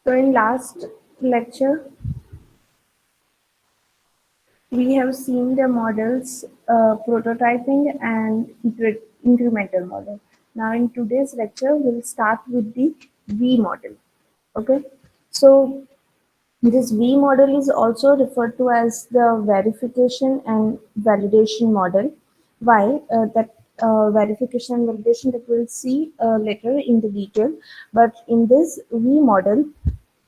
So in last lecture, we have seen the models, prototyping and incremental model. Now in today's lecture, we'll start with the V model. Okay, so this V model is also referred to as the verification and validation model. Why? That verification and validation that we'll see later in the detail. But in this V model,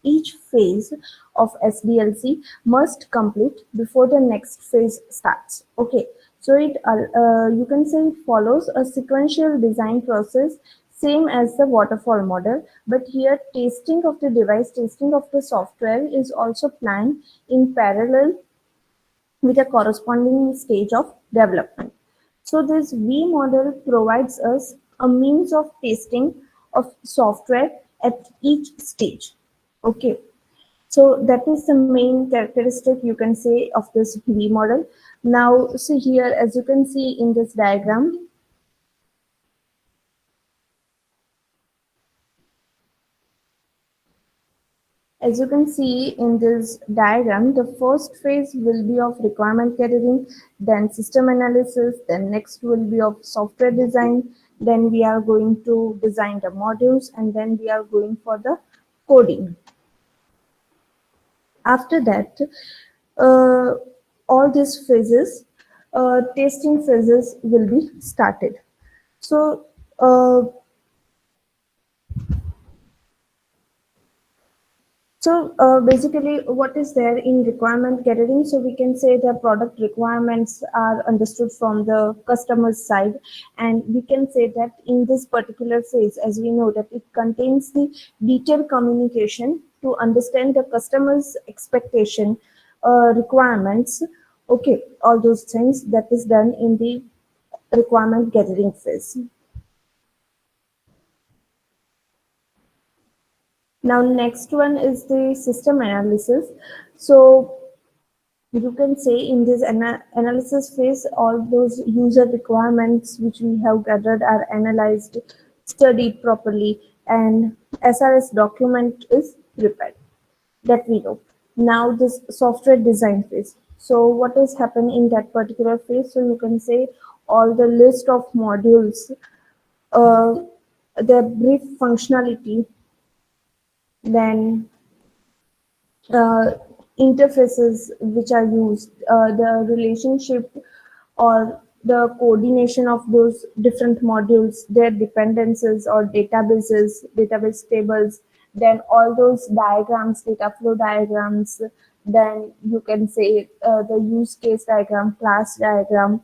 each phase of SDLC must complete before the next phase starts. Okay, so you can say it follows a sequential design process, same as the waterfall model, but here testing of the device, testing of the software is also planned in parallel with a corresponding stage of development. So this V model provides us a means of testing of software at each stage. Okay, so that is the main characteristic you can say of this V model. Now see here, as you can see in this diagram, as you can see in this diagram, the first phase will be of requirement gathering, then system analysis, then next will be of software design, then we are going to design the modules, and then we are going for the coding. After that, uh, all these phases, testing phases will be started. So uh, basically, what is there in requirement gathering? So we can say the product requirements are understood from the customer's side, and we can say that in this particular phase, as we know that it contains the detailed communication to understand the customer's expectation, requirements. Okay, all those things that is done in the requirement gathering phase. Now, next one is the system analysis. So you can say in this analysis phase, all those user requirements which we have gathered are analyzed, studied properly, and SRS document is prepared. That we know. Now this software design phase. So what has happened in that particular phase? So you can say all the list of modules, uh, their brief functionality, then uh, interfaces which are used, the relationship or the coordination of those different modules, their dependencies or databases, database tables, then all those diagrams, data flow diagrams, then you can say the use case diagram, class diagram,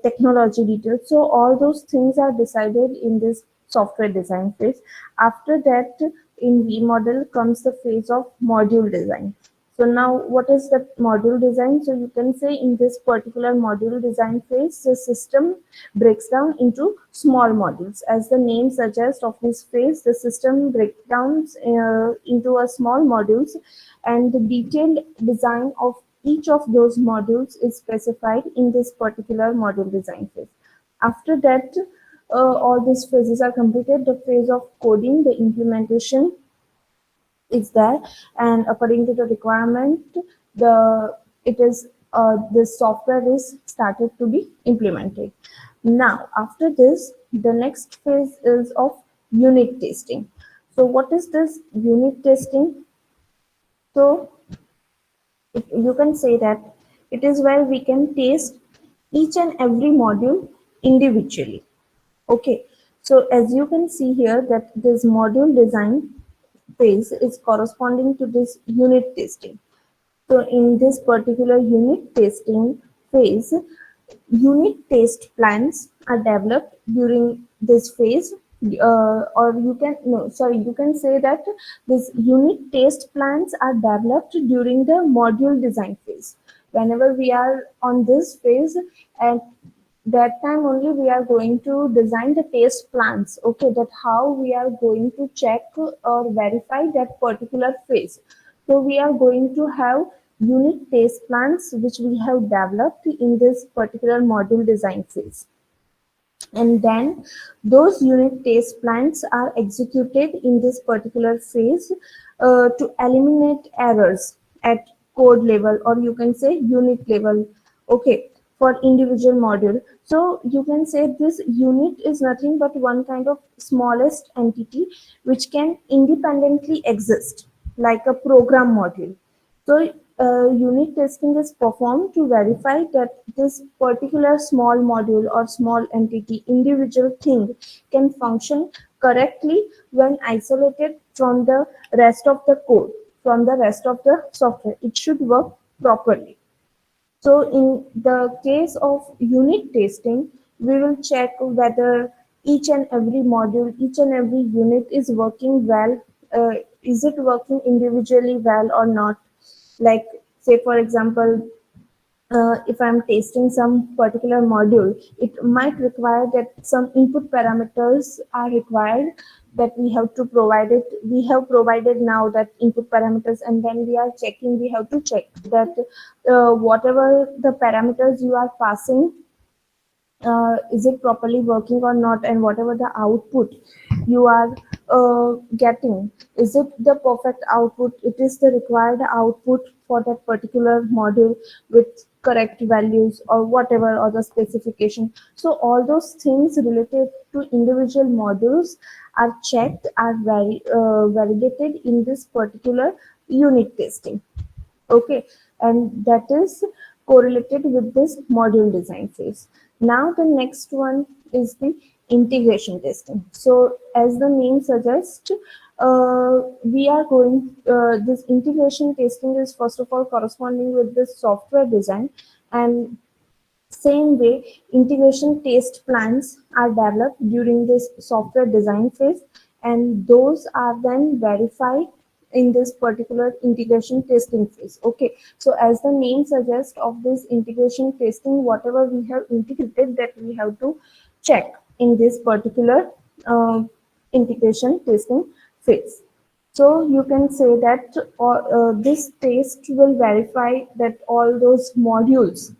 technology details. So all those things are decided in this software design phase. After that, in V model comes the phase of module design. So now what is the module design? So you can say in this particular module design phase, the system breaks down into small modules. As the name suggests of this phase, the system breaks down into a small modules, and the detailed design of each of those modules is specified in this particular module design phase. After that, all these phases are completed. The phase of coding, the implementation is there, and according to the requirement, the software is started to be implemented. Now, after this, the next phase is of unit testing. So, what is this unit testing? So, you can say that it is where we can test each and every module individually. Okay, so as you can see here that this module design phase is corresponding to this unit testing. So in this particular unit testing phase, unit test plans are developed during this phase, or you can no sorry you can say that this unit test plans are developed during the module design phase. Whenever we are on this phase, and that time only we are going to design the test plans. Okay, that how we are going to check or verify that particular phase. So we are going to have unit test plans which we have developed in this particular module design phase. and then those unit test plans are executed in this particular phase to eliminate errors at code level, or you can say unit level, okay, for individual module. So you can say this unit is nothing but one kind of smallest entity which can independently exist like a program module. So unit testing is performed to verify that this particular small module or small entity, individual thing can function correctly when isolated from the rest of the code, from the rest of the software. It should work properly. So in the case of unit testing, we will check whether each and every module, each and every unit is working well. Is it working individually well or not? Like, say for example, if I'm testing some particular module, it might require that some input parameters are required that we have to provide it. We have provided now that input parameters, and then we are checking, we have to check that whatever the parameters you are passing, is it properly working or not, and whatever the output you are getting, is it the perfect output, it is the required output for that particular module with correct values or whatever, or the specification. So all those things related to individual modules are checked, are validated in this particular unit testing. Okay, and that is correlated with this module design phase. Now the next one is the integration testing. So as the name suggests, we are going, this integration testing is first of all corresponding with the software design, and same way, integration test plans are developed during this software design phase, and those are then verified in this particular integration testing phase. Okay, so as the name suggests of this integration testing, whatever we have integrated, that we have to check in this particular integration testing phase. So you can say that this test will verify that all those modules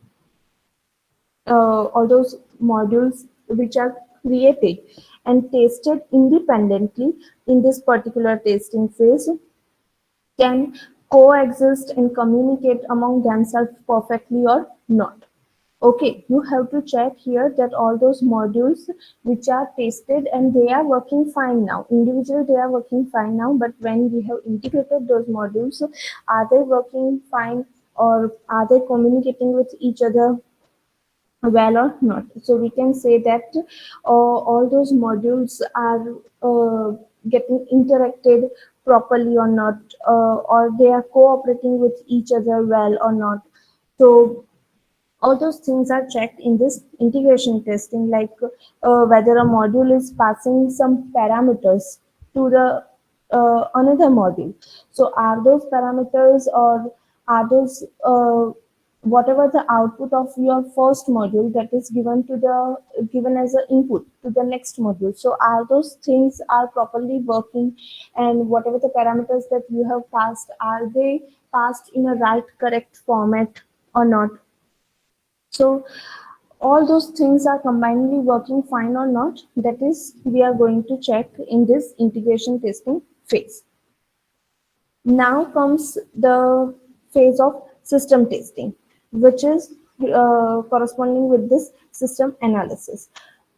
which are created and tested independently in this particular testing phase can coexist and communicate among themselves perfectly or not. Okay, you have to check here that all those modules which are tested and they are working fine now. Individually, they are working fine now, but when we have integrated those modules, are they working fine, or are they communicating with each other well or not? So we can say that all those modules are getting interacted properly or not, or they are cooperating with each other well or not. So all those things are checked in this integration testing, like whether a module is passing some parameters to the another module. So are those parameters, or are those whatever the output of your first module that is given as an input to the next module, so are those things are properly working, and whatever the parameters that you have passed, are they passed in a right correct format or not? So all those things are combinedly working fine or not, that is we are going to check in this integration testing phase. Now comes the phase of system testing, which is corresponding with this system analysis.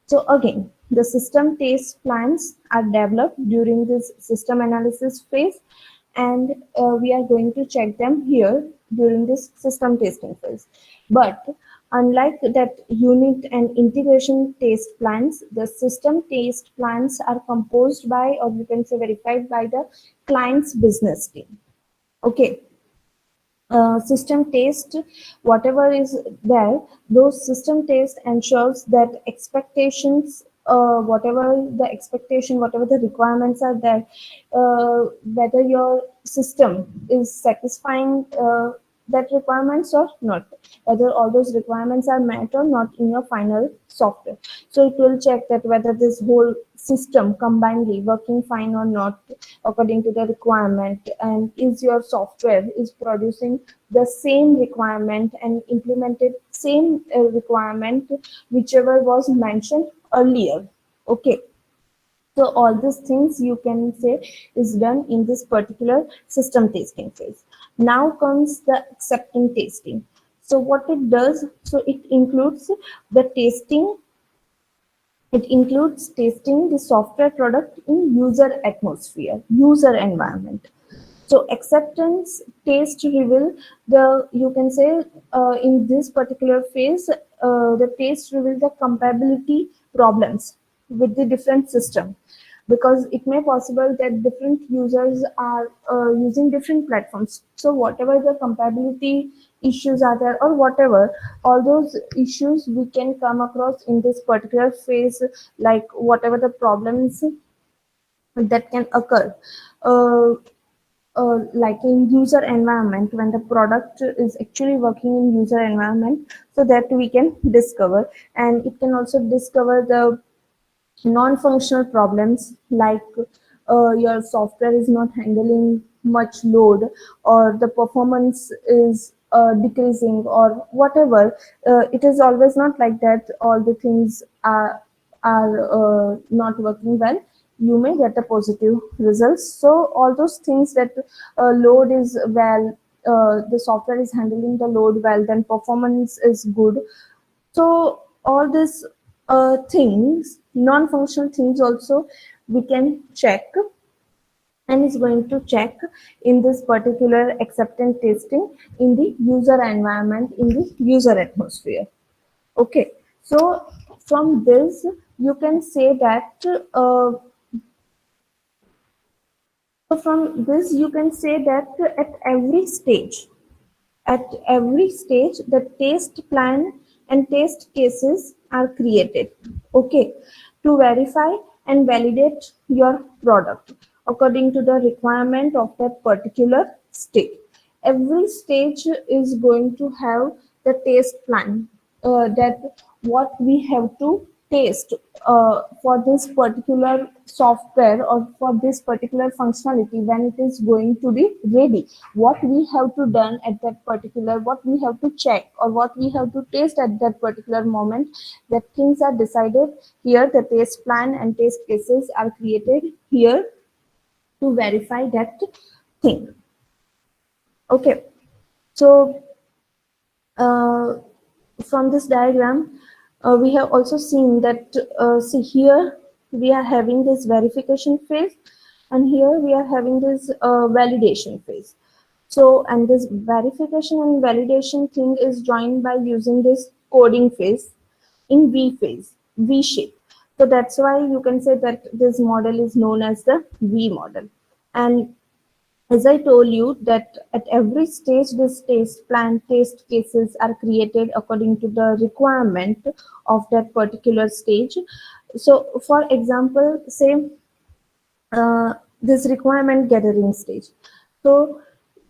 So again, the system test plans are developed during this system analysis phase, and we are going to check them here during this system testing phase. But unlike that unit and integration test plans, the system test plans are composed by, or you can say verified by, the client's business team. Okay, system test, whatever is there, those system test ensures that expectations, whatever the expectation, whatever the requirements are there, whether your system is satisfying that requirements or not, whether all those requirements are met or not in your final software. So it will check that whether this whole system combinedly working fine or not according to the requirement, and is your software is producing the same requirement and implemented same requirement whichever was mentioned earlier. Okay, so all these things you can say is done in this particular system testing phase. Now comes the acceptance testing. So what it does, so the testing it includes testing the software product in user atmosphere, user environment. So acceptance test reveal the, you can say, in this particular phase, the test reveal the compatibility problems with the different system, because it may possible that different users are using different platforms. So whatever the compatibility issues are there, or whatever, all those issues we can come across in this particular phase, like whatever the problems that can occur. Uh, like in user environment, when the product is actually working in user environment, so that we can discover. And it can also discover the non-functional problems, like your software is not handling much load, or the performance is decreasing, or whatever. It is always not like that all the things are not working well. You may get a positive results. So all those things that load is well, the software is handling the load well, then performance is good. So all these things, non-functional things also, we can check, and is going to check in this particular acceptance testing in the user environment, in the user atmosphere. Okay, so from this you can say that at every stage, the test plan and test cases are created, okay, to verify and validate your product according to the requirement of that particular stage. Every stage is going to have the test plan, that what we have to test for this particular software, or for this particular functionality, when it is going to be ready, what we have to done at that particular, what we have to check, or what we have to test at that particular moment, that things are decided here. The test plan and test cases are created here to verify that thing. Okay, so uh, from this diagram, we have also seen that, see here, we are having this verification phase, and here we are having this validation phase. So, and this verification and validation thing is joined by using this coding phase in V phase, V shape. So that's why you can say that this model is known as the V model. And as I told you that at every stage, this test plan, test cases are created according to the requirement of that particular stage. So for example, say this requirement gathering stage. So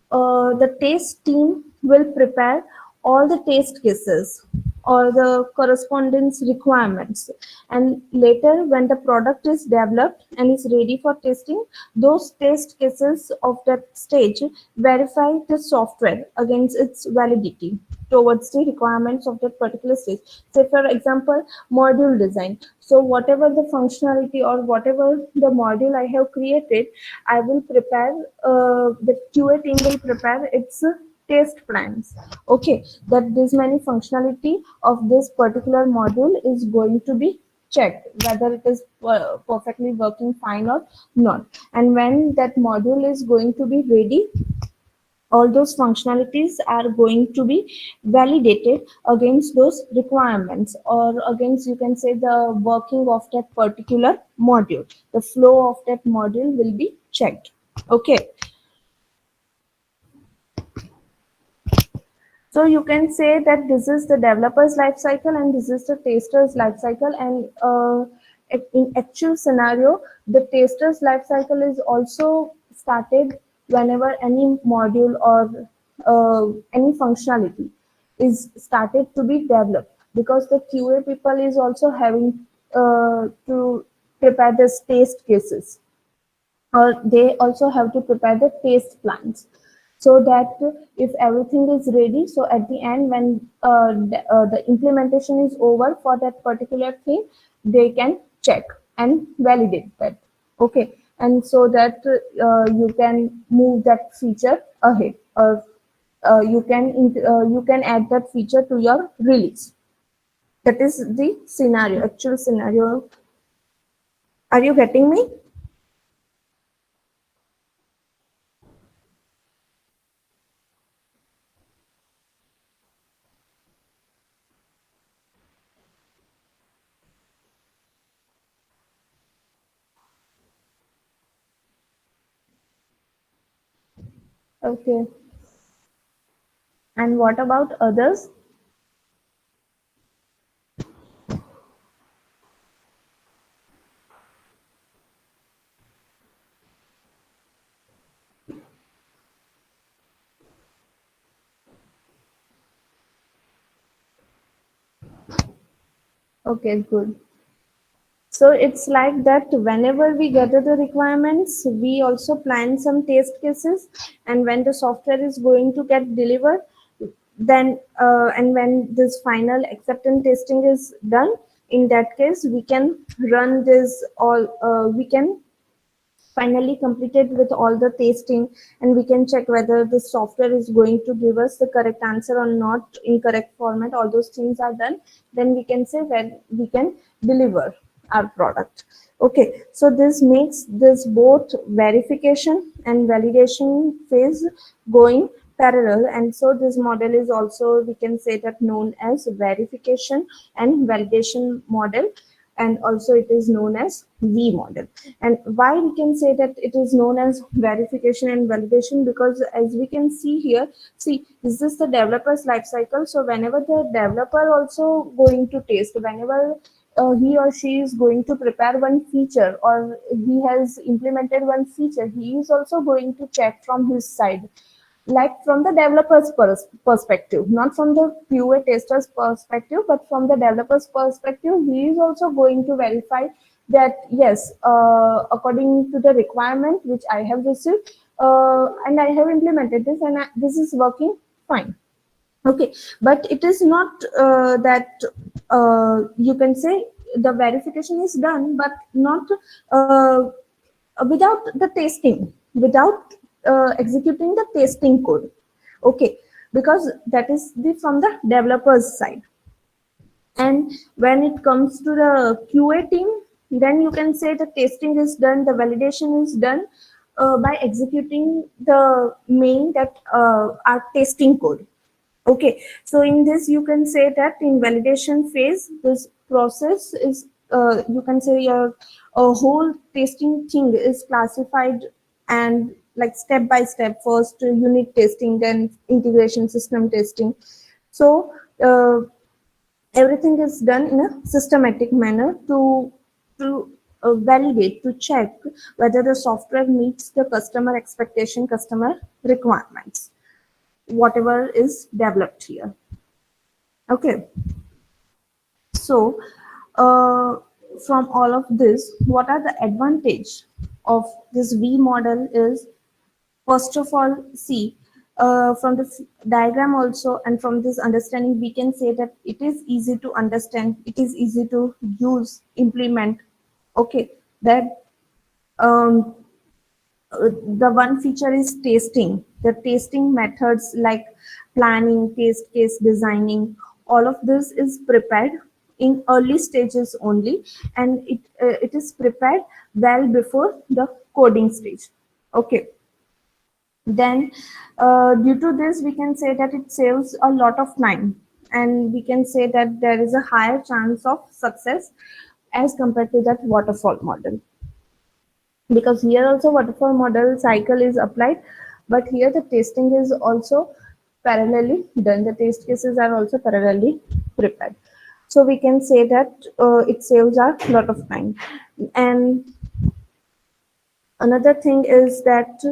the test team will prepare all the test cases or the correspondence requirements, and later when the product is developed and is ready for testing, those test cases of that stage verify the software against its validity towards the requirements of that particular stage. Say for example, module design. So whatever the functionality or whatever the module I have created, I will prepare, the QA team will prepare its test plans. Okay, that this many functionality of this particular module is going to be checked whether it is perfectly working fine or not. And when that module is going to be ready, all those functionalities are going to be validated against those requirements, or against, you can say, the working of that particular module. The flow of that module will be checked. Okay, so you can say that this is the developer's life cycle and this is the tester's life cycle. And in actual scenario, the tester's life cycle is also started whenever any module or any functionality is started to be developed, because the QA people is also having to prepare the test cases, or they also have to prepare the test plans, so that if everything is ready, so at the end when the implementation is over for that particular thing, they can check and validate that. Okay, and so that you can move that feature ahead, or you can add that feature to your release. That is the scenario, actual scenario. Are you getting me? Okay. And what about others? Okay, good. So it's like that whenever we gather the requirements, we also plan some test cases, and when the software is going to get delivered, then and when this final acceptance testing is done, in that case, we can run this all, we can finally completed with all the testing, and we can check whether the software is going to give us the correct answer or not in correct format. All those things are done, then we can say when we can deliver our product. Okay, so this makes this both verification and validation phase going parallel, and so this model is also, we can say that, known as verification and validation model, and also it is known as V model. And why we can say that it is known as verification and validation? Because as we can see here, see, this is the developer's life cycle. So whenever the developer also going to test, whenever he or she is going to prepare one feature, or he has implemented one feature, he is also going to check from his side, like from the developer's perspective, not from the QA tester's perspective, but from the developer's perspective, he is also going to verify that yes, according to the requirement which I have received, and I have implemented this, and this is working fine. Okay, but it is not that you can say the verification is done, but not without the testing, without executing the testing code. Okay, because that is the from the developer's side. And when it comes to the QA team, then you can say the testing is done, the validation is done by executing the main that our testing code. Okay, so in this you can say that in validation phase, this process is, you can say your a whole testing thing is classified, and like step by step, first unit testing, then integration system testing. So everything is done in a systematic manner to validate, to check whether the software meets the customer expectation, customer requirements, whatever is developed here. Okay, so from all of this, what are the advantage of this V model is, first of all, see, from the diagram also, and from this understanding, we can say that it is easy to understand, it is easy to use, implement. Okay, that um, the one feature is testing. The testing methods like planning, test case designing, all of this is prepared in early stages only, and it is prepared well before the coding stage. Okay, then due to this we can say that it saves a lot of time, and we can say that there is a higher chance of success as compared to that waterfall model, because here also waterfall model cycle is applied, but here the testing is also parallelly done, the test cases are also parallelly prepared. So we can say that it saves a lot of time. And another thing is that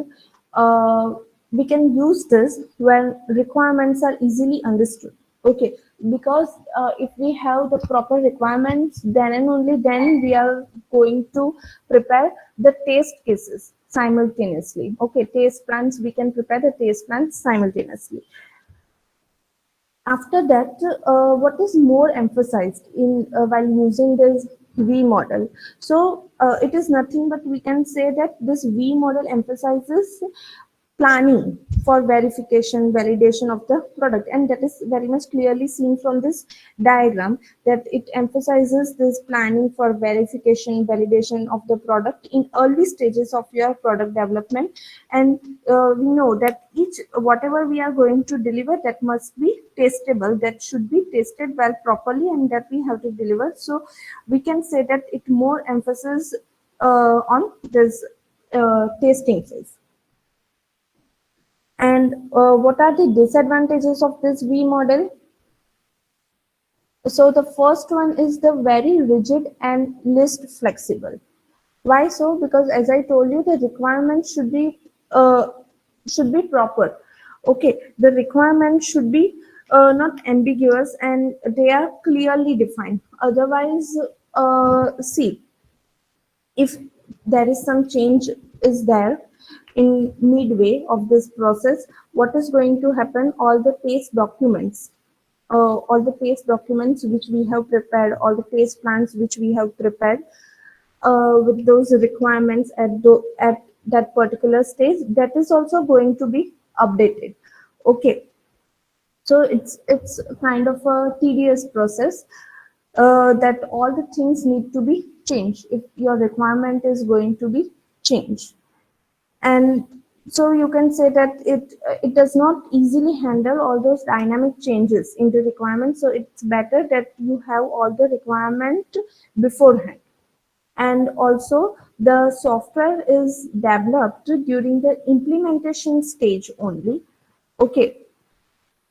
we can use this when requirements are easily understood. Okay, because if we have the proper requirements, then and only then we are going to prepare the test cases simultaneously. Okay, test plans, we can prepare the test plans simultaneously. After that, what is more emphasized in while using this V model. So it is nothing but we can say that this V model emphasizes planning for verification, validation of the product, and that is very much clearly seen from this diagram that it emphasizes this planning for verification, validation of the product in early stages of your product development. And we know that each whatever we are going to deliver, that must be testable, that should be tested well properly, and that we have to deliver. So we can say that it more emphasis on this testing phase. And what are the disadvantages of this V model? So the first one is the very rigid and least flexible. Why so? Because as I told you, the requirements should be proper. Okay, the requirements should be not ambiguous and they are clearly defined. Otherwise, see, if there is some change is there in midway of this process, what is going to happen? All the phase documents which we have prepared, all the phase plans which we have prepared with those requirements at that particular stage, that is also going to be updated. Okay, so it's kind of a tedious process that all the things need to be changed if your requirement is going to be changed. And so you can say that it does not easily handle all those dynamic changes in the requirement. So it's better that you have all the requirement beforehand. And also the software is developed during the implementation stage only. Okay,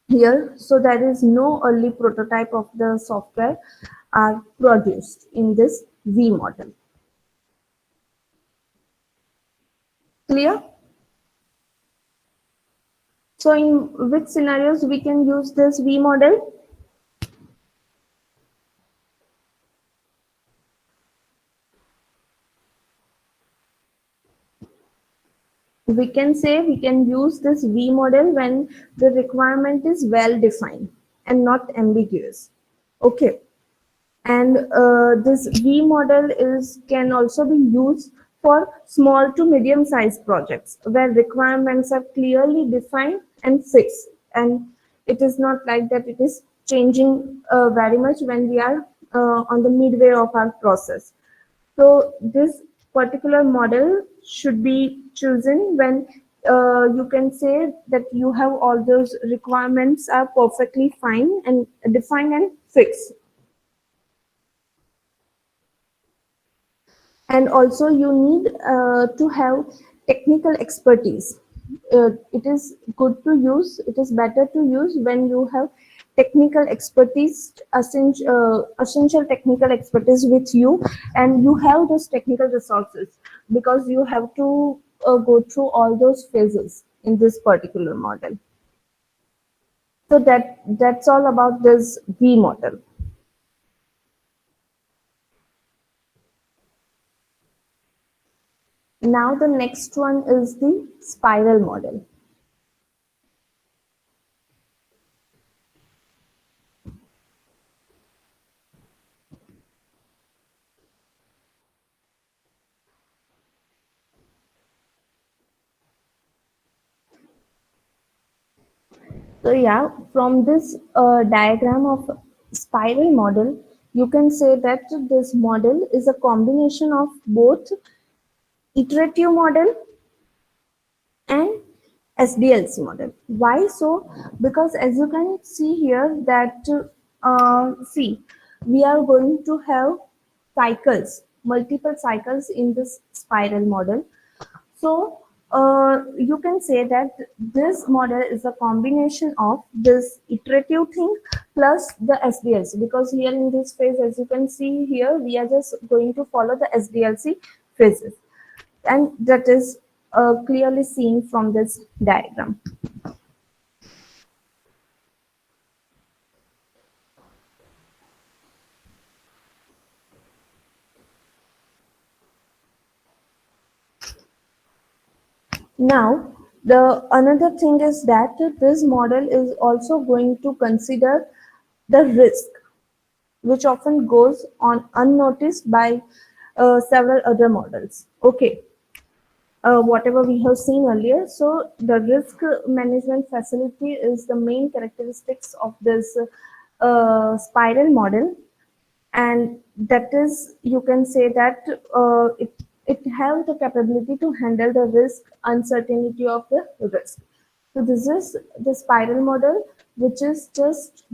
here, so there is no early prototype of the software are produced in this V model. Clear? So in which scenarios we can use this V model? We can say we can use this V model when the requirement is well defined and not ambiguous. Okay. And this V model can also be used for small to medium sized projects where requirements are clearly defined and fixed. And it is not like that it is changing very much when we are on the midway of our process. So this particular model should be chosen when you can say that you have all those requirements are perfectly fine and defined and fixed. And also you need to have technical expertise. It is good to use, it is better to use when you have technical expertise, essential technical expertise with you, and you have those technical resources because you have to go through all those phases in this particular model. So that's all about this V model. Now the next one is the spiral model. So yeah, from this diagram of spiral model, you can say that this model is a combination of both iterative model and SDLC model. Why so? Because as you can see here that see, we are going to have cycles, multiple cycles in this spiral model. So you can say that this model is a combination of this iterative thing plus the SDLC, because here in this phase, as you can see here, we are just going to follow the SDLC phases, and that is clearly seen from this diagram. Now, the another thing is that this model is also going to consider the risk. which often goes on unnoticed by several other models. Okay, whatever we have seen earlier. So the risk management facility is the main characteristics of this spiral model, and that is, you can say that it has the capability to handle the risk uncertainty of the risk. So this is the spiral model, which is just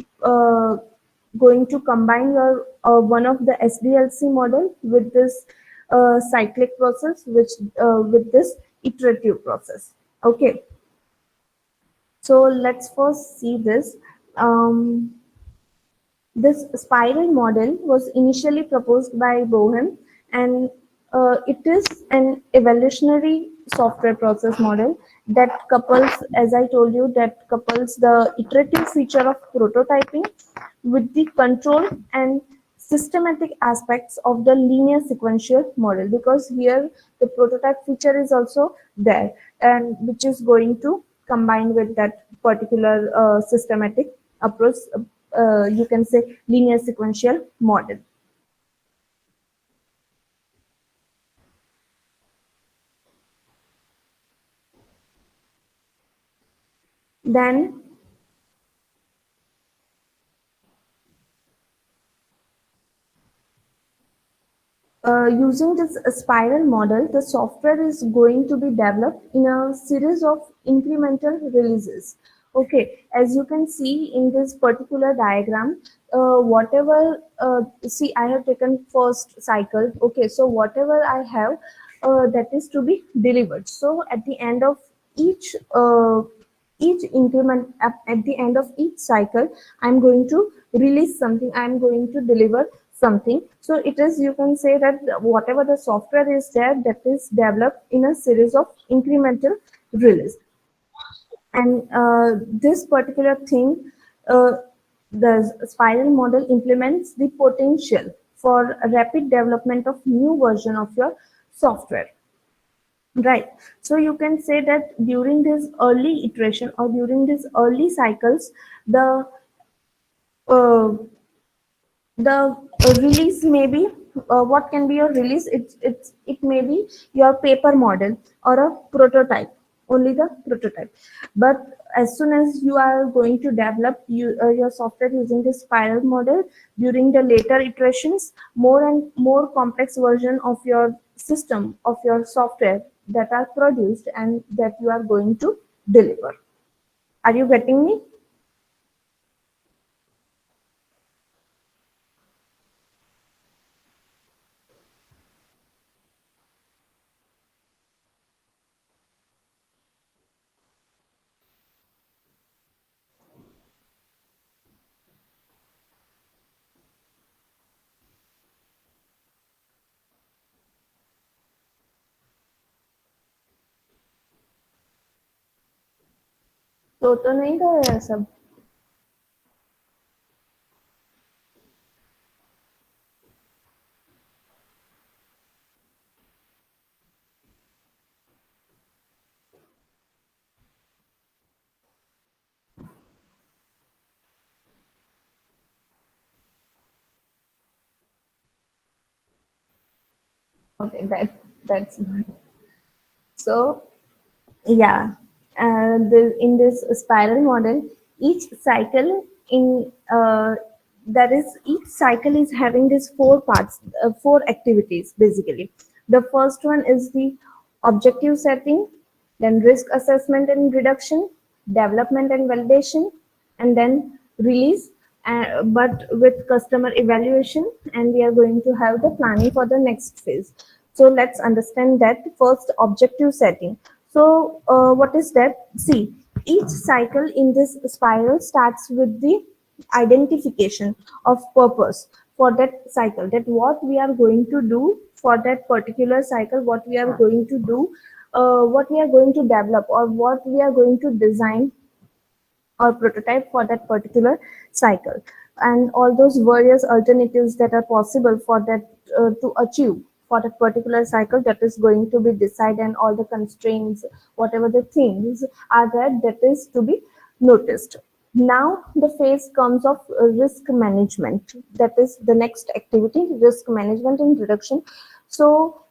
going to combine your one of the SDLC model with this cyclic process, which with this iterative process. Okay, so let's first see this. Um, this spiral model was initially proposed by Bohem, and it is an evolutionary software process model that couples, as I told you, that couples the iterative feature of prototyping with the control and systematic aspects of the linear sequential model, because here the prototype feature is also there, and which is going to combine with that particular systematic approach, you can say linear sequential model. Then using this spiral model, the software is going to be developed in a series of incremental releases. Okay, as you can see in this particular diagram, whatever, see, I have taken first cycle. Okay, so whatever I have, that is to be delivered. So at the end of each increment, at the end of each cycle, I'm going to release something, I'm going to deliver something. So it is, you can say that whatever the software is there, that is developed in a series of incremental release. And this particular thing, uh, the spiral model implements the potential for rapid development of new version of your software. Right. So you can say that during this early iteration or during these early cycles, uh, the release may be, what can be your release? It may be your paper model or a prototype, only the prototype. But as soon as you are going to develop your software using the spiral model, during the later iterations, more and more complex version of your system, of your software, that are produced and that you are going to deliver. Are you getting me? तो नहीं था सब. Okay, that's so. Yeah, in this spiral model, each cycle in that is, each cycle is having these four parts, four activities basically. The first one is the objective setting, then risk assessment and reduction, development and validation, and then release. But with customer evaluation, and we are going to have the planning for the next phase. So let's understand that first, objective setting. So what is that? See, each cycle in this spiral starts with the identification of purpose for that cycle, that what we are going to do for that particular cycle, what we are going to do, what we are going to develop, or what we are going to design or prototype for that particular cycle, and all those various alternatives that are possible for that, to achieve for that particular cycle, that is going to be decided, and all the constraints, whatever the things are there, that is to be noticed. Now the phase comes of risk management. That is the next activity, risk management and reduction. So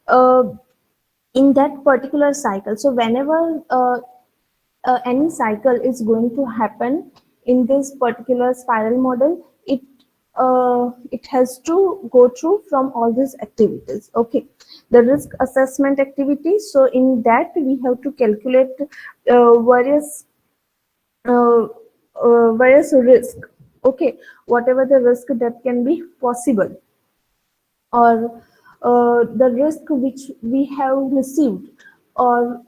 in that particular cycle, so whenever any cycle is going to happen in this particular spiral model, it has to go through from all these activities. Okay, the risk assessment activity. So in that we have to calculate various uh, various risk. Okay, whatever the risk that can be possible, or the risk which we have received, or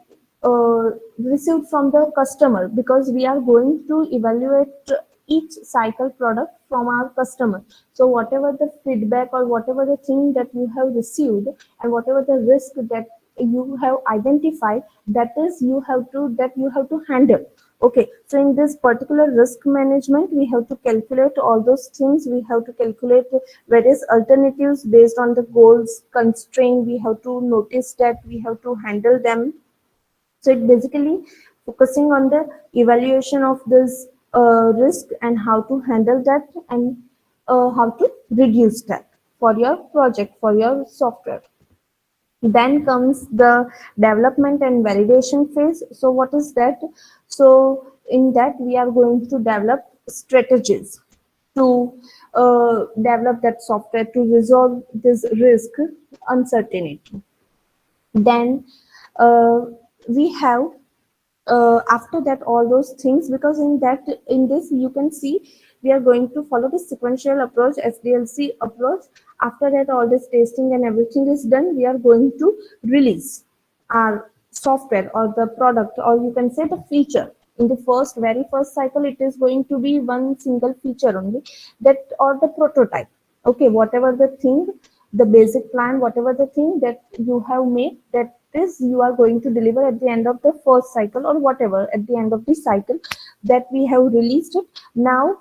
received from the customer, because we are going to evaluate each cycle product from our customer. So whatever the feedback or whatever the thing that you have received, and whatever the risk that you have identified, that you have to handle. Okay, so in this particular risk management, we have to calculate all those things. We have to calculate various alternatives based on the goals constraint. We have to notice that, we have to handle them. So it basically focusing on the evaluation of this risk and how to handle that, and how to reduce that for your project, for your software. Then comes the development and validation phase. So what is that? So in that we are going to develop strategies to develop that software to resolve this risk uncertainty. Then we have after that all those things, because in this you can see we are going to follow the sequential approach, SDLC approach. After that all this testing and everything is done, we are going to release our software or the product, or you can say the feature. In the very first cycle, it is going to be one single feature only, that, or the prototype. Okay, whatever the thing, the basic plan, whatever the thing that you have made, that is you are going to deliver at the end of the first cycle, or whatever at the end of the cycle that we have released it. Now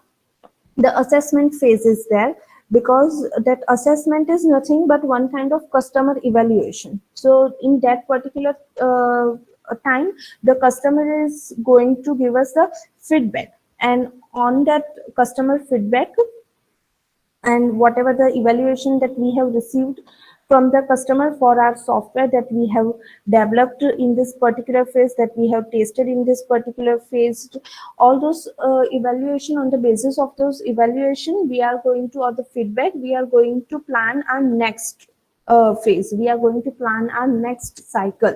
the assessment phase is there, because that assessment is nothing but one kind of customer evaluation. So in that particular time, the customer is going to give us the feedback, and on that customer feedback and whatever the evaluation that we have received from the customer for our software that we have developed in this particular phase, that we have tested in this particular phase, all those evaluation, on the basis of those evaluation we are going to, or the feedback, we are going to plan our next phase, we are going to plan our next cycle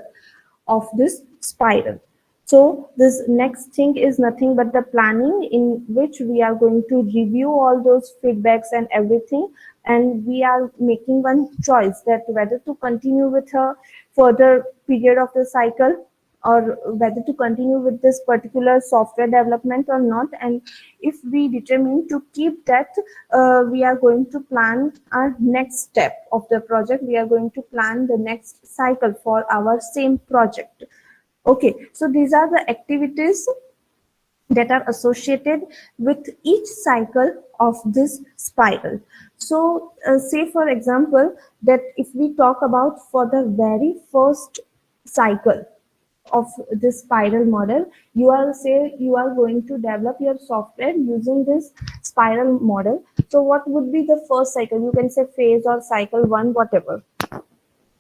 of this spiral. So this next thing is nothing but the planning, in which we are going to review all those feedbacks and everything, and we are making one choice, that whether to continue with a further period of the cycle, or whether to continue with this particular software development or not. And if we determine to keep that, we are going to plan our next step of the project, we are going to plan the next cycle for our same project. Okay, so these are the activities that are associated with each cycle of this spiral. So say for example that if we talk about for the very first cycle of this spiral model, you are going to develop your software using this spiral model. So what would be the first cycle? You can say phase or cycle one, whatever.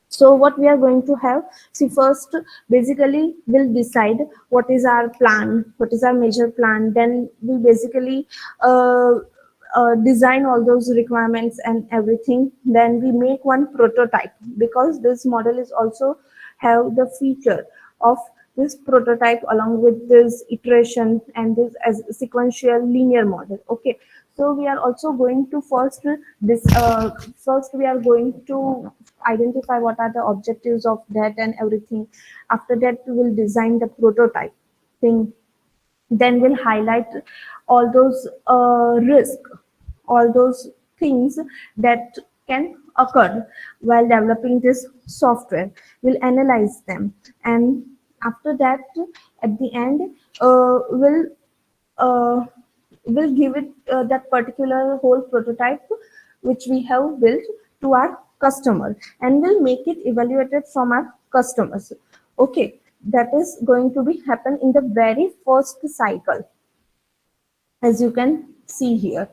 So what we are going to have, see, first basically we'll decide what is our plan, what is our major plan. Then we basically design all those requirements and everything. Then we make one prototype, because this model is also have the feature of this prototype along with this iteration and this as sequential linear model. Okay, so we are also going to first we are going to identify what are the objectives of that and everything. After that we will design the prototype thing. Then we'll highlight all those risk, all those things that can occur while developing this software. We'll analyze them, and after that, at the end, we'll uh, give it that particular whole prototype which we have built to our customer, and we'll make it evaluated from our customers. Okay, that is going to be happen in the very first cycle. as you can see here.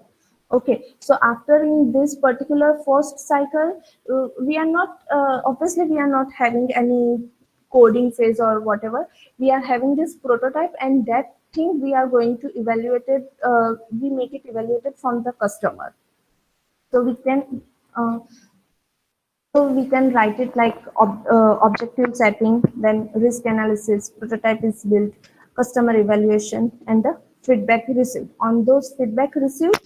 Okay, so after in this particular first cycle, we are not obviously we are not having any coding phase or whatever. We are having this prototype, and that thing we are going to evaluate it, we make it evaluated from the customer. So we can uh, write it like objective setting, then risk analysis, prototype is built, customer evaluation, and the feedback received. On those feedback received,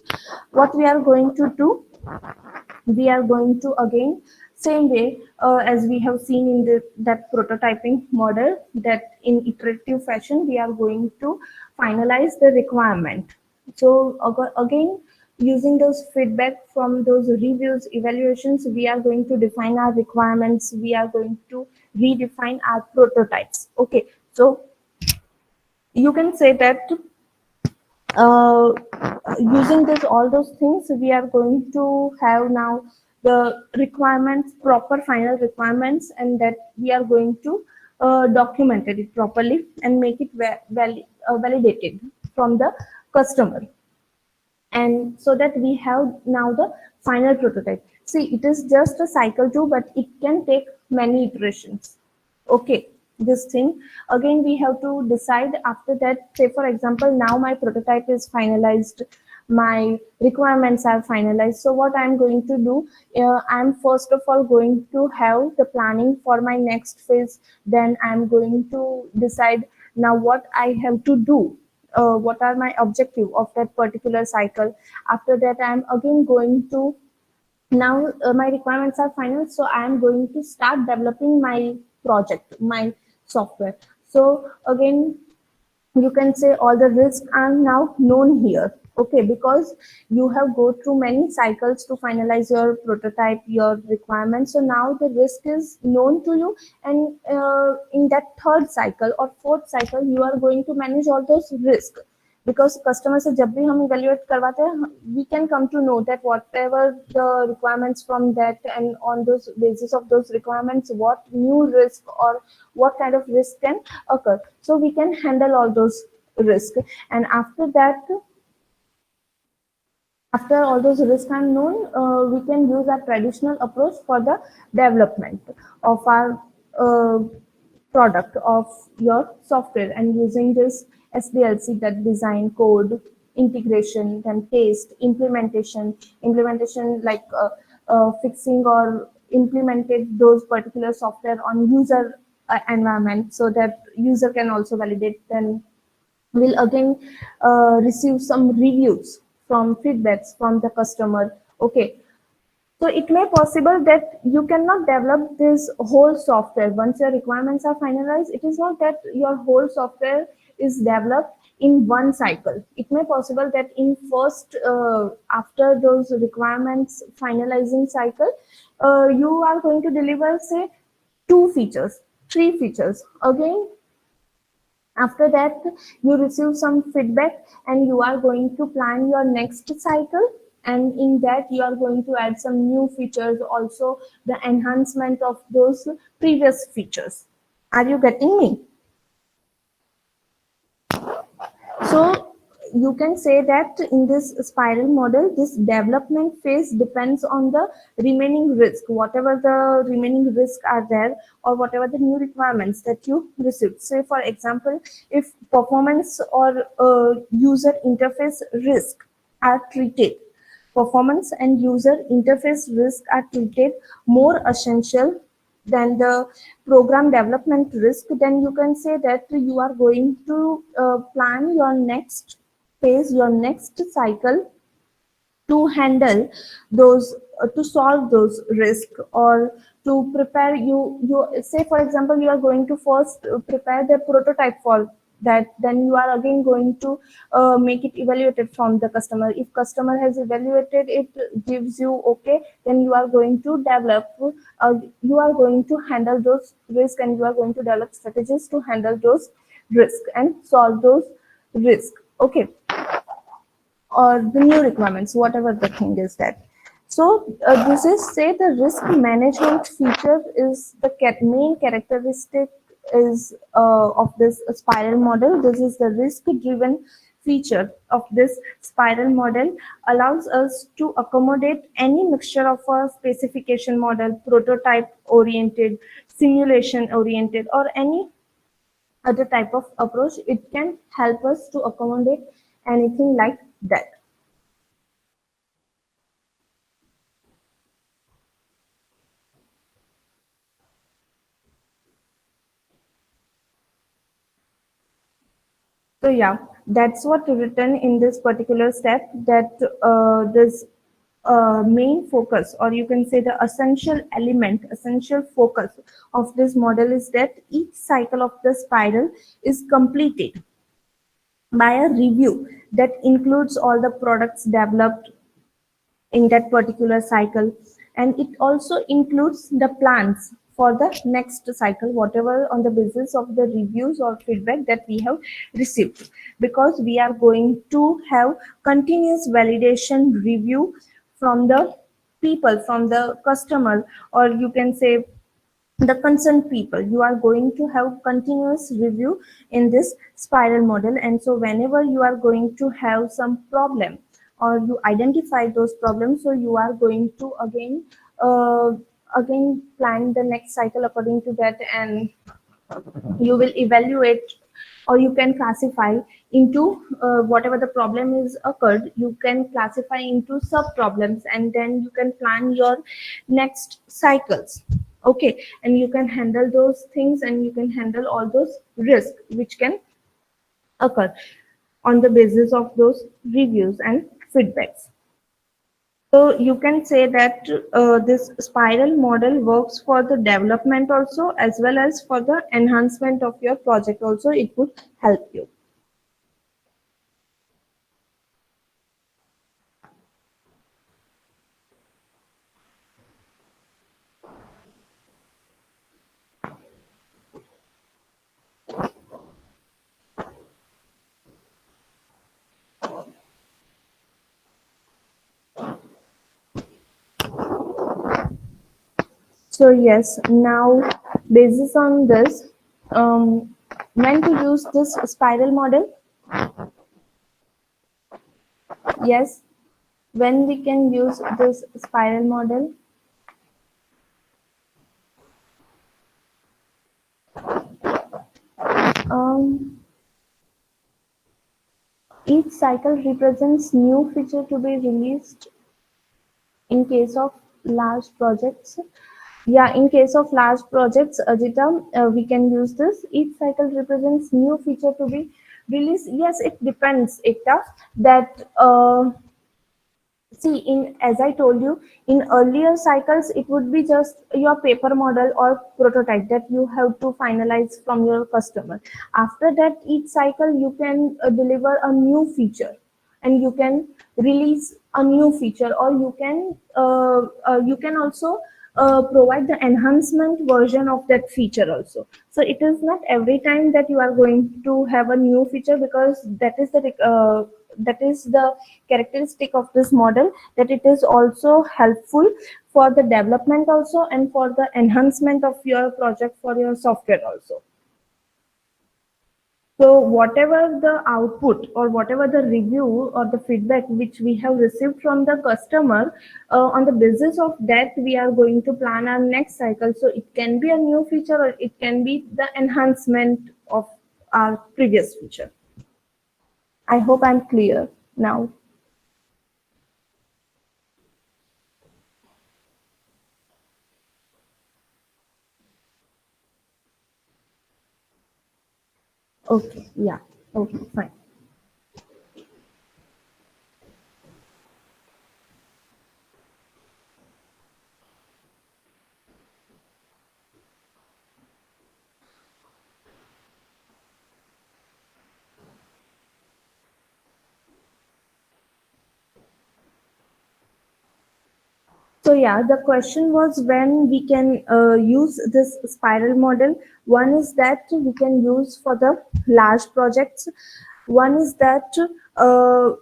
what we are going to do, we are going to again same way as we have seen in that prototyping model, that in iterative fashion we are going to finalize the requirement. So again, using those feedback from those reviews, evaluations, we are going to define our requirements, we are going to redefine our prototypes. Okay, so you can say that uh, using this all those things, we are going to have now the requirements, proper final requirements, and that we are going to document it properly and make it validated from the customer, and so that we have now the final prototype. See, it is just a cycle too, but it can take many iterations. Okay, this thing again we have to decide after that. Say for example, now my prototype is finalized, my requirements are finalized. So what I'm going to do, I'm first of all going to have the planning for my next phase. Then I'm going to decide now what I have to do, what are my objective of that particular cycle. After that, I'm again going to, now my requirements are final, so I am going to start developing my project, my software. So again, you can say all the risks are now known here. Okay, because you have go through many cycles to finalize your prototype, your requirements. So now the risk is known to you, and in that third cycle or fourth cycle, you are going to manage all those risks. Because customer से जब भी हम evaluate करवाते हैं, we can come to know that whatever the requirements from that, and on those basis of those requirements, what new risk or what kind of risk can occur. So we can handle all those risks, and after that, after all those risks are known, we can use a traditional approach for the development of our product, of your software, and using this SDLC, that design, code, integration, then test, implementation like fixing or implemented those particular software on user environment, so that user can also validate. Then will again receive some reviews from feedbacks from the customer. Okay, so it may possible that you cannot develop this whole software once your requirements are finalized. It is not that your whole software is developed in one cycle. It may possible that in first, after those requirements finalizing cycle, you are going to deliver say 2 features, 3 features. Again, after that, you receive some feedback, and you are going to plan your next cycle. And in that, you are going to add some new features, also the enhancement of those previous features. Are you getting me? So you can say that in this spiral model, this development phase depends on the remaining risk, whatever the remaining risks are there, or whatever the new requirements that you received. Say for example, if performance or user interface risk are treated, performance and user interface risk are treated more essential than the program development risk, then you can say that you are going to plan your next phase, your next cycle, to handle those, to solve those risks, or to prepare. You say for example, you are going to first prepare the prototype for that, then you are again going to make it evaluated from the customer. If customer has evaluated it, gives you okay, then you are going to develop, you are going to handle those risks, and you are going to develop strategies to handle those risks and solve those risks. Okay, or the new requirements, whatever the thing is that. So this is say the risk management feature is the main characteristic is of this spiral model. This is the risk driven feature of this spiral model allows us to accommodate any mixture of a specification model, prototype oriented, simulation oriented, or any other type of approach. It can help us to accommodate anything like that. So yeah, that's what written in this particular step, that this main focus, or you can say the essential element, essential focus of this model is that each cycle of the spiral is completed by a review that includes all the products developed in that particular cycle, and it also includes the plans for the next cycle, whatever on the basis of the reviews or feedback that we have received, because we are going to have continuous validation review from the people, from the customer, or you can say the concerned people. You are going to have continuous review in this spiral model, and so whenever you are going to have some problem or you identify those problems, so you are going to uh, again plan the next cycle according to that, and you will evaluate, or you can classify into whatever the problem is occurred, you can classify into sub problems, and then you can plan your next cycles. Okay, and you can handle those things, and you can handle all those risks which can occur on the basis of those reviews and feedbacks. So you can say that this spiral model works for the development also, as well as for the enhancement of your project also. It would help you. So yes, now basis on this, when to use this spiral model? Yes, when we can use this spiral model? Um, each cycle represents new feature to be released in case of large projects. Yeah, in case of large projects, Ajita, we can use this. Each cycle represents new feature to be released. Yes, it depends, Ekta, that see, in as I told you, in earlier cycles, it would be just your paper model or prototype that you have to finalize from your customer. After that, each cycle you can deliver a new feature, and you can release a new feature, or you can also provide the enhancement version of that feature also. So it is not every time that you are going to have a new feature, because that is the characteristic of this model, that it is also helpful for the development also, and for the enhancement of your project, for your software also. So whatever the output, or whatever the review or the feedback which we have received from the customer, on the basis of that we are going to plan our next cycle. So it can be a new feature, or it can be the enhancement of our previous feature. I hope I'm clear now. Okay, yeah, okay, fine. So yeah, the question was when we can use this spiral model. One is that we can use for the large projects. One is that uh,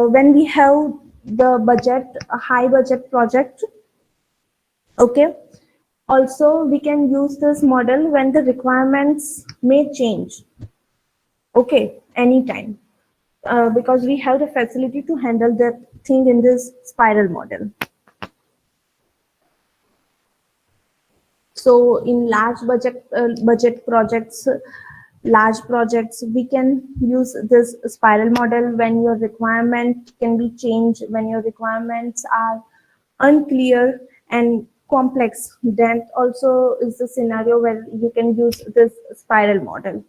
when we have the budget, a high budget project. Okay. Also, we can use this model when the requirements may change. Okay, anytime, because we have the facility to handle that thing in this spiral model. So in large budget projects, large projects, we can use this spiral model when your requirement can be changed, when your requirements are unclear and complex. That also is the scenario where you can use this spiral model.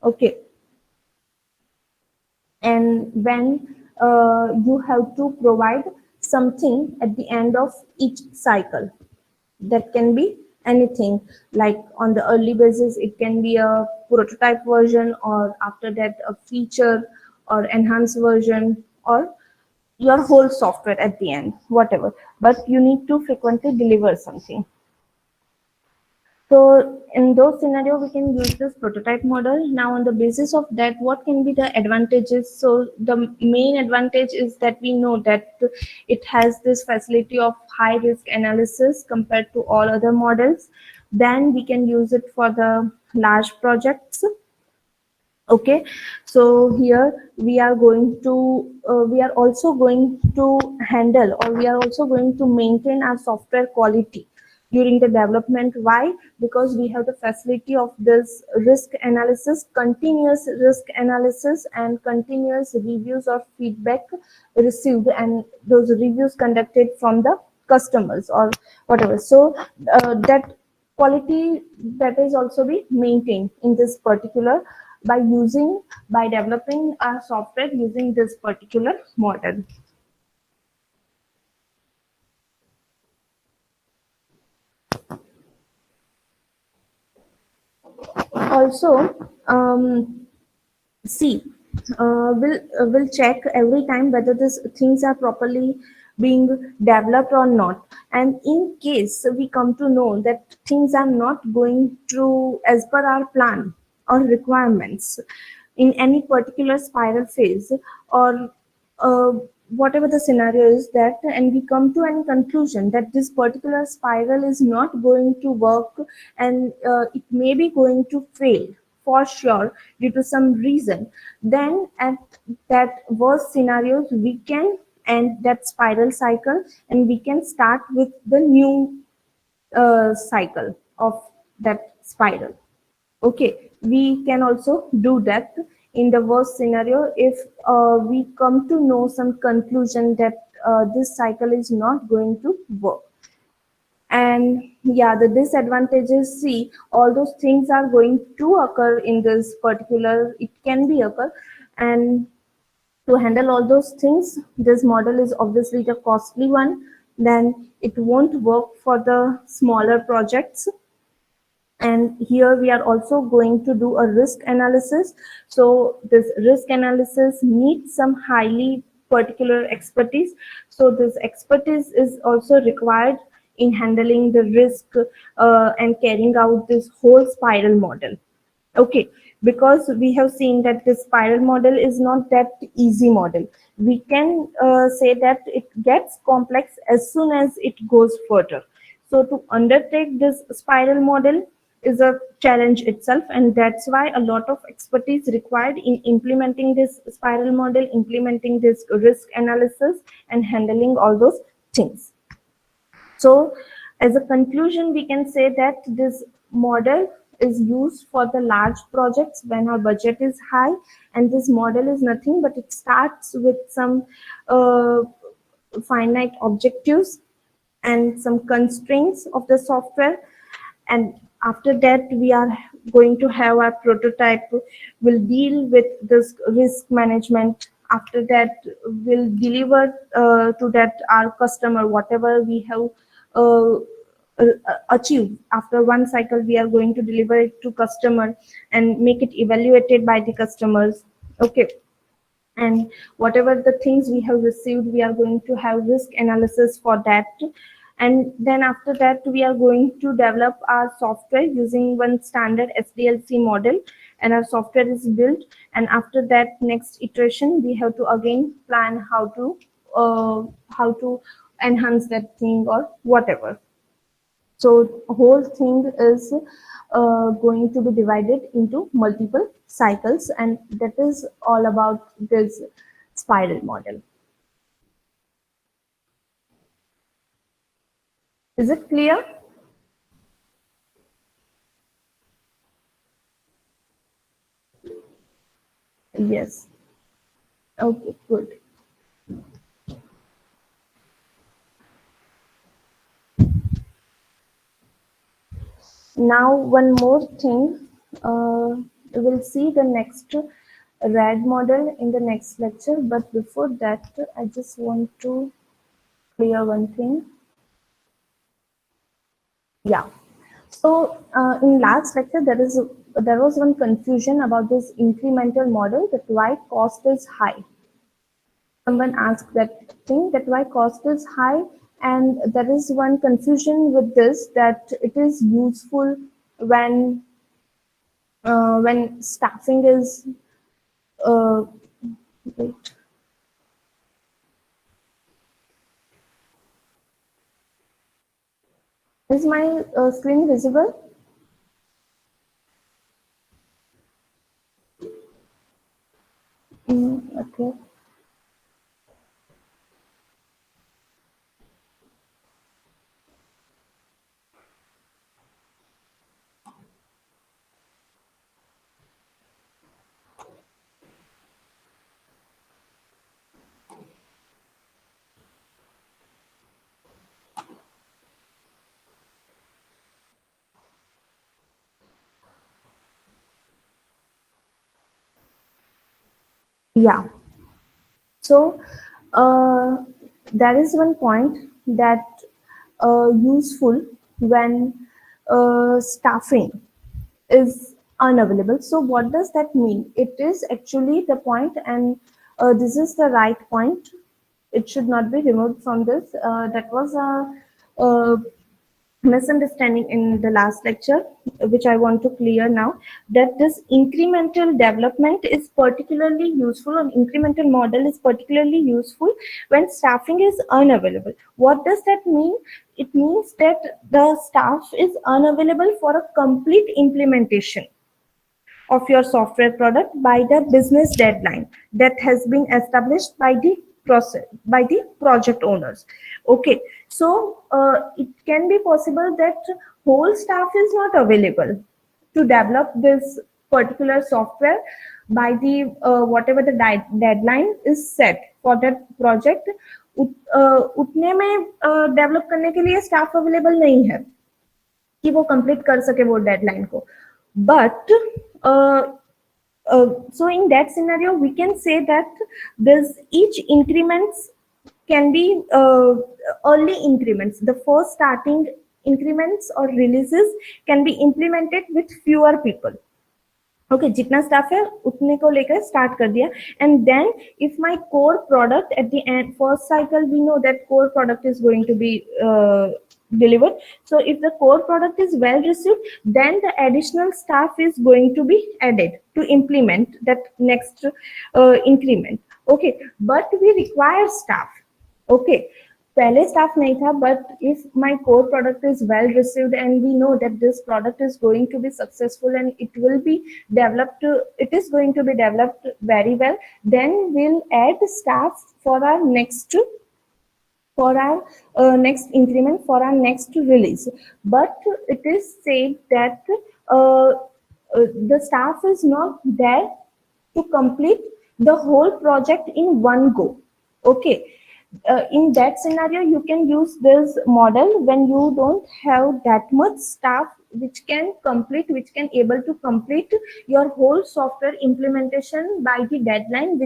Okay. And when you have to provide something at the end of each cycle, that can be anything, like on the early basis it can be a prototype version, or after that a feature or enhanced version, or your whole software at the end, whatever, but you need to frequently deliver something. So in those scenarios, we can use this prototype model. Now, on the basis of that, what can be the advantages? So the main advantage is that we know that it has this facility of high risk analysis compared to all other models. Then we can use it for the large projects. Okay, so here we are going to we are also going to handle, or we are also going to maintain our software quality during the development. Why? Because we have the facility of this risk analysis, continuous risk analysis, and continuous reviews or feedback received, and those reviews conducted from the customers or whatever. So that quality, that is also be maintained in this particular, by developing our software using this particular model. Also, see, we'll check every time whether these things are properly being developed or not. And in case we come to know that things are not going through as per our plan or requirements in any particular spiral phase, or uh, whatever the scenario is, that, and we come to any conclusion that this particular spiral is not going to work, and it may be going to fail for sure due to some reason, then at that worst scenarios we can end that spiral cycle, and we can start with the new cycle of that spiral. Okay, we can also do that in the worst scenario if we come to know some conclusion that this cycle is not going to work. And yeah, the disadvantages, see, all those things are going to occur in this particular, it can be occur. And to handle all those things, this model is obviously the costly one. Then it won't work for the smaller projects. And here we are also going to do a risk analysis. So this risk analysis needs some highly particular expertise. So this expertise is also required in handling the risk and carrying out this whole spiral model. Okay, because we have seen that the spiral model is not that easy model. We can say that it gets complex as soon as it goes further. So to undertake this spiral model is a challenge itself, and that's why a lot of expertise required in implementing this spiral model, implementing this risk analysis, and handling all those things. So as a conclusion, we can say that this model is used for the large projects when our budget is high, and this model is nothing but it starts with some uh, finite objectives and some constraints of the software, and after that we are going to have our prototype, will deal with this risk management. After that we'll deliver to that our customer whatever we have uh, achieved. After one cycle we are going to deliver it to customer and make it evaluated by the customers. Okay, and whatever the things we have received, we are going to have risk analysis for that. And then after that we are going to develop our software using one standard SDLC model, and our software is built. And after that next iteration we have to again plan how to enhance that thing or whatever. So whole thing is going to be divided into multiple cycles, and that is all about this spiral model. Is it clear? Yes. Okay, good. Now, one more thing. We'll see the next RAD model in the next lecture, but before that, I just want to clear one thing. Yeah. So, in last lecture, there was one confusion about this incremental model, that why cost is high. Someone asked that thing, that why cost is high, and there is one confusion with this, that it is useful when staffing is uh, wait, is my screen visible? Okay. Yeah. So there is one point that useful when staffing is unavailable. So what does that mean? It is actually the point, and this is the right point. It should not be removed from this. That was a misunderstanding in the last lecture, which I want to clear now, that this incremental development is particularly useful, or incremental model is particularly useful when staffing is unavailable. What does that mean? It means that the staff is unavailable for a complete implementation of your software product by the business deadline that has been established by the process, by the project owners. Okay, so it can be possible that whole staff is not available to develop this particular software by the whatever the deadline is set for that project. उतने में develop करने के लिए staff available नहीं है कि वो complete कर सके वो डेडलाइन को, but so in that scenario we can say that this each increments can be early increments, the first starting increments or releases can be implemented with fewer people. Okay जितना staff है उतने को लेकर start कर दिया, and then if my core product at the end first cycle we know that core product is going to be delivered. So if the core product is well received, then the additional staff is going to be added to implement that next increment. Okay, but we require staff. Okay, पहले staff नहीं था, but if my core product is well received and we know that this product is going to be successful and it will be developed, it is going to be developed very well, then we'll add staff for our next increment, for our next release. But it is said that the staff is not there to complete the whole project in one go. Okay, in that scenario you can use this model when you don't have that much staff which can able to complete your whole software implementation by the deadline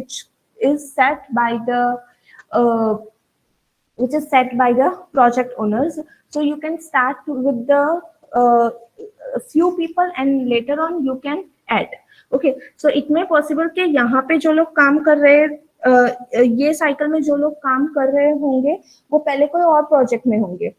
uh, which is set by the project owners. So you can start with the few people and later on you can add. Okay, so it may possible कि यहाँ पे जो लोग काम कर रहे हैं, ये साइकिल में जो लोग काम कर रहे होंगे वो पहले कोई और प्रोजेक्ट में होंगे,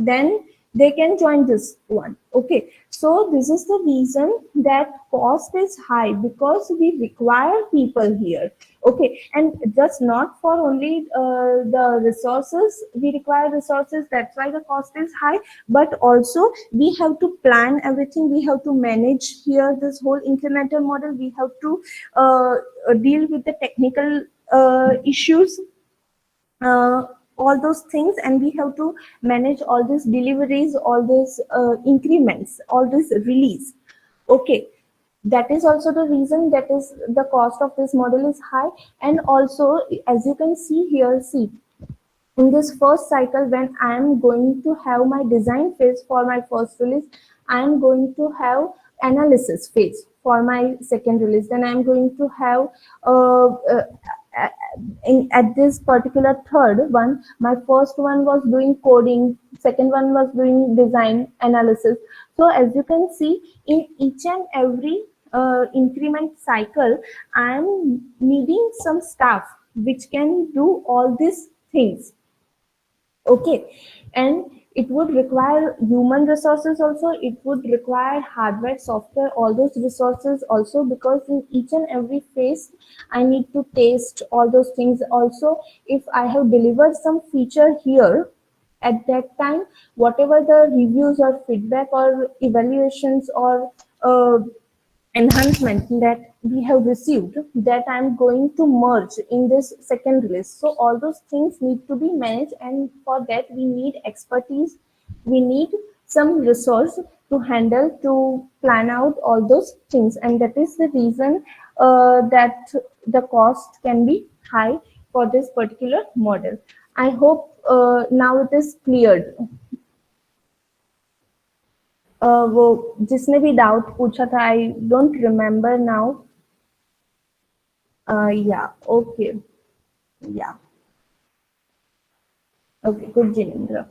then they can join this one. Okay, so this is the reason that cost is high, because we require people here. Okay, and just not for only the resources, we require resources, that's why the cost is high, but also we have to plan everything, we have to manage here this whole incremental model, we have to deal with the technical issues, uh, all those things, and we have to manage all these deliveries, all these increments, all this release. Okay, that is also the reason that is the cost of this model is high. And also, as you can see here, see, in this first cycle, when I am going to have my design phase for my first release, I am going to have analysis phase for my second release, then I am going to have uh, uh, at this particular third one, my first one was doing coding, second one was doing design analysis. So as you can see, in each and every increment cycle, I am needing some staff which can do all these things. Okay, and it would require human resources also, it would require hardware, software, all those resources also, because in each and every phase I need to test all those things also. If I have delivered some feature here, at that time, whatever the reviews or feedback or evaluations or enhancement that we have received, that I'm going to merge in this second release. So all those things need to be managed, and for that we need expertise, we need some resource to handle, to plan out all those things, and that is the reason that the cost can be high for this particular model. I hope now it is cleared. वो जिसने भी doubt पूछा था, I don't remember now. Yeah, okay. Yeah. Okay, good, Jinendra.